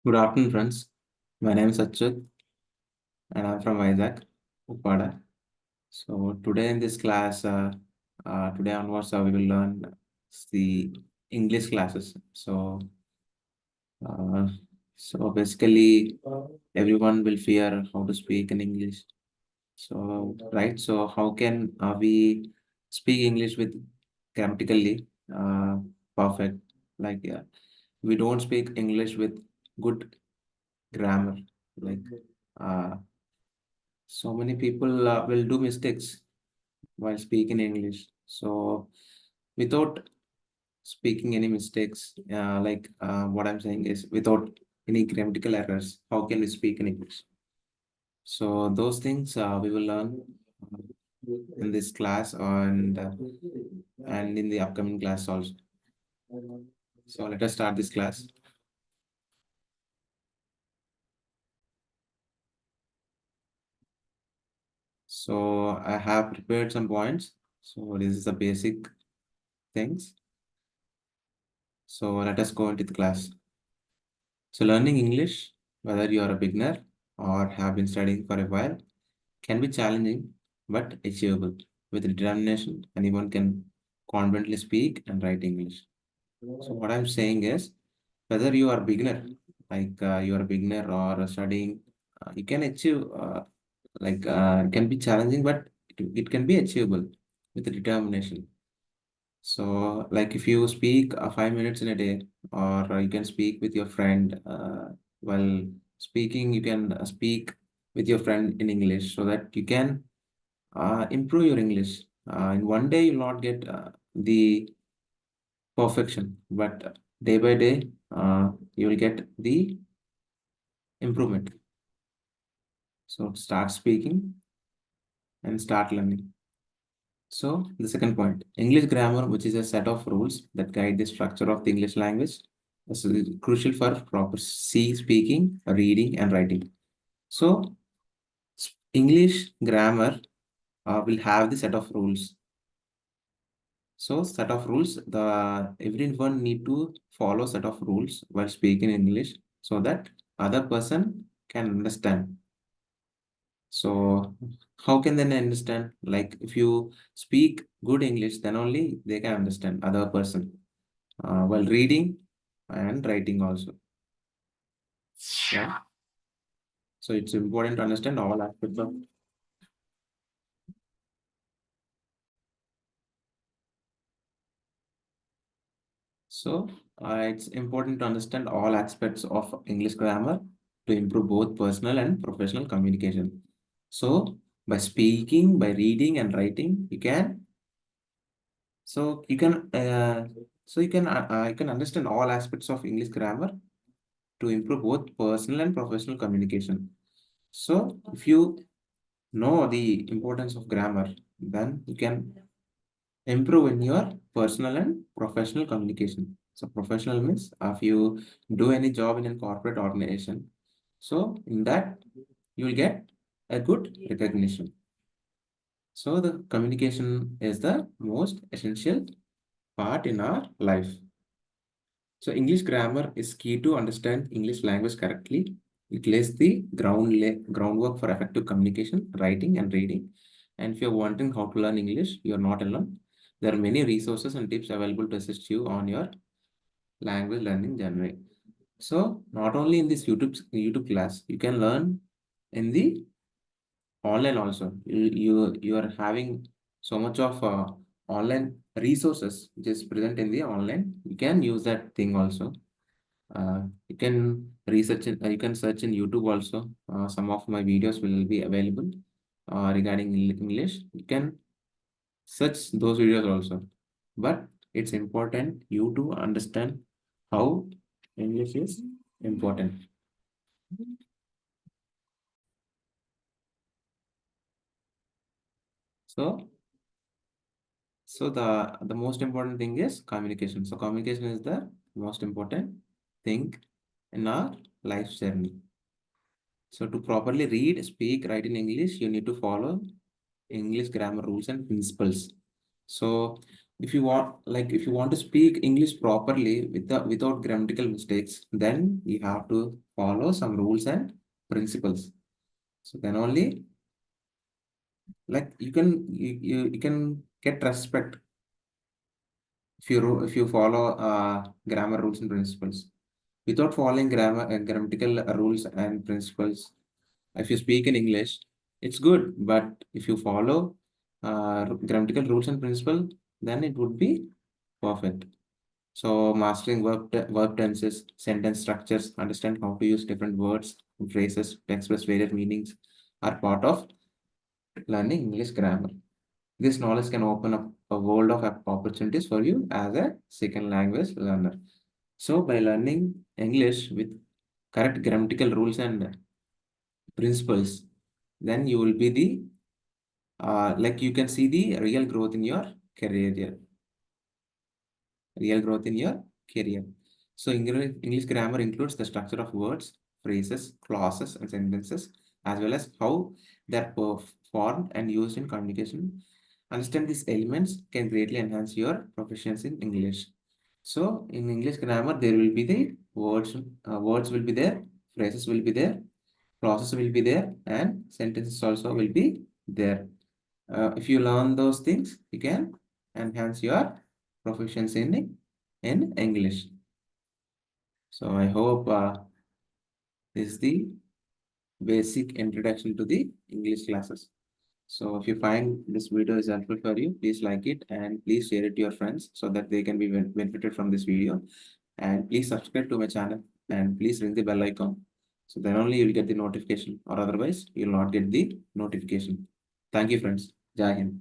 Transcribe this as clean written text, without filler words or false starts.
Good afternoon, friends. My name is Achyut and I'm from Isaac, Upada. So today in this class, today onwards, we will learn the English classes. Uh, so basically, everyone will fear how to speak in English. So right, so how can we speak English with grammatically perfect? Like we don't speak English with good grammar. Like uh, so many people will do mistakes while speaking English. So without speaking any mistakes, what I'm saying is without any grammatical errors, how can we speak in English? So those things we will learn in this class and in the upcoming class also. So let us start this class. So I have prepared some points. So this is the basic things. So let us go into the class. So learning English, whether you are a beginner or have been studying for a while, can be challenging but achievable. With determination, anyone can confidently speak and write English. So what I'm saying is, whether you are a beginner, you are a beginner or studying, you can achieve. It can be challenging, but it can be achievable with determination. So, like if you speak 5 minutes in a day, or you can speak with your friend, while speaking, you can speak with your friend in English so that you can improve your English. In one day, you'll not get the perfection, but day by day, you will get the improvement. So, start speaking and start learning. So, the second point, English grammar, which is a set of rules that guide the structure of the English language, is crucial for proper C speaking, reading, and writing. So, English grammar will have the set of rules. So, set of rules, the everyone need to follow set of rules while speaking English so that other person can understand. So, how can they understand? Like, if you speak good English, then only they can understand other person while reading and writing also. Yeah. So it's important to understand all aspects of. So it's important to understand all aspects of English grammar to improve both personal and professional communication. So by speaking, by reading and writing, so you can you can understand all aspects of English grammar to improve both personal and professional communication. So if you know the importance of grammar, then you can improve in your personal and professional communication. So professional means if you do any job in a corporate organization, so in that you will get a good recognition. So the communication is the most essential part in our life. So English grammar is key to understand English language correctly. It lays the groundwork for effective communication, writing, and reading. And if you're wondering how to learn English, you're not alone. There are many resources and tips available to assist you on your language learning journey. So not only in this YouTube class, you can learn in the online also. You are having so much of online resources which is present in the online. You can use that thing also. You can you can search in YouTube also. Some of my videos will be available regarding English. You can search those videos also. But it's important you to understand how English is important. So, so the most important thing is communication. So communication is the most important thing in our life journey. So to properly read, speak, write in English, you need to follow English grammar rules and principles. So If you want to speak English properly without grammatical mistakes, then you have to follow some rules and principles. So then only, like, you can get respect if you follow grammar rules and principles. Without following grammatical rules and principles, if you speak in English, it's good, but if you follow grammatical rules and principles, then it would be perfect. So mastering verb tenses, sentence structures, understand how to use different words and phrases to express various meanings are part of learning English grammar. This knowledge can open up a world of opportunities for you as a second language learner. So by learning English with correct grammatical rules and principles, then you will be the like you can see the real growth in your career, real growth in your career. So English grammar includes the structure of words, phrases, clauses, and sentences, as well as how they're formed and used in communication. Understand these elements can greatly enhance your proficiency in English. So in English grammar, there will be the words will be there, phrases will be there, clauses will be there, and sentences also will be there. If you learn those things, you can enhance your proficiency in English. So I hope this is the basic introduction to the English classes. So if you find this video is helpful for you, please like it and please share it to your friends so that they can be benefited from this video. And please subscribe to my channel and please ring the bell icon. So then only you will get the notification, or otherwise you will not get the notification. Thank you, friends. Jai Hind.